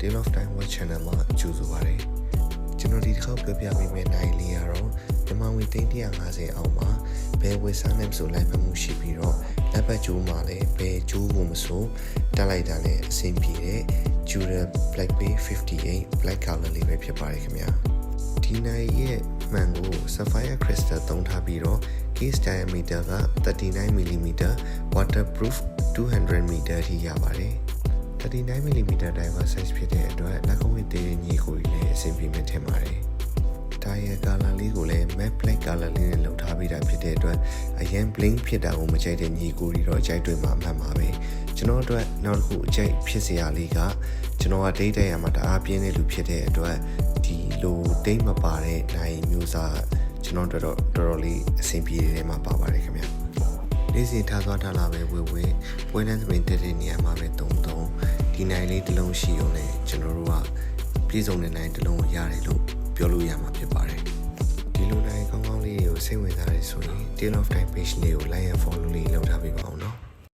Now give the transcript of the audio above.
Tale of Time Watch Channel မှာကြိုဆိုပါရစေကျွန်တော်ဒီတစ်ခါပြောပြပေးမယ့်နိုင်လေးကတော့မြန်မာငွေ350အောက်မှာဘယ်ဝယ်စားနဲ့ဆိုလိုက်ဖက်မှုရှိပြီးတော့လက်ပတ်ကျိုးမှာလည်းဘယ်ကျိုးကိုမဆိုတက်လိုက်တာနဲ့အဆင်ပြေတဲ့ Jura Black Bay 58 Black Color လေးပဲဖြစ်ပါတယ်ခင်ဗျာဒီနိုင်ရဲ့မှန်ကို Sapphire Crystal သုံးထားပြီးတော့ case diameter က 39mm waterproof 200m ထိရပါတယ် 39mm diver size ဖြစ်တဲ့အတွက်လက်ကုပ်ဝတ်သေးတဲ့ညီကိုကြီးလည်းအဆင်ပြေမယ်ထင်ပါတယ်ဒါရဲ့ color လေးကိုလည်း matte black color လေးနဲ့လုပ်ထားပေးတာဖြစ်တဲ့အတွက်အရင် bling ဖြစ်တာကိုမကြိုက်တဲ့ညီကိုကြီးတော့ကြိုက်တွေ့မှာမှန်ပါပဲကျွန်တော်အတွက်နောက်တစ်ခုအကြိုက်ဖြစ်စရာလေးကကျွန်တော်က date ရမှာတအားပြင်းတဲ့လူဖြစ်တဲ့အတွက်ဒီလို date မပါတဲ့နိုင်မျိုးစားကျွန်တော်တော်တော်လေးအဆင်ပြေတယ်မှာပါပါတယ်ခင်ဗျနေ့စဉ်ထားသွားထားလာပဲဝေပွဲလမ်းသမင်တက်တဲ့နေရာမှာပဲတုံဒီနိုင်လေးတစ်လုံးရှိုံနဲ့ကျွန်တော်တို့ကပြည်စုံတဲ့နိုင်တစ်လုံးကိုရတယ်လို့ပြောလို့ရမှာဖြစ်ပါတယ်ဒီလိုနိုင်ကောင်းကောင်းလေးကိုစိတ်ဝင်စားရဆိုရင် Tale of Time page လေးကို like and follow လေးလုပ်ထားပေးပါအောင်နော်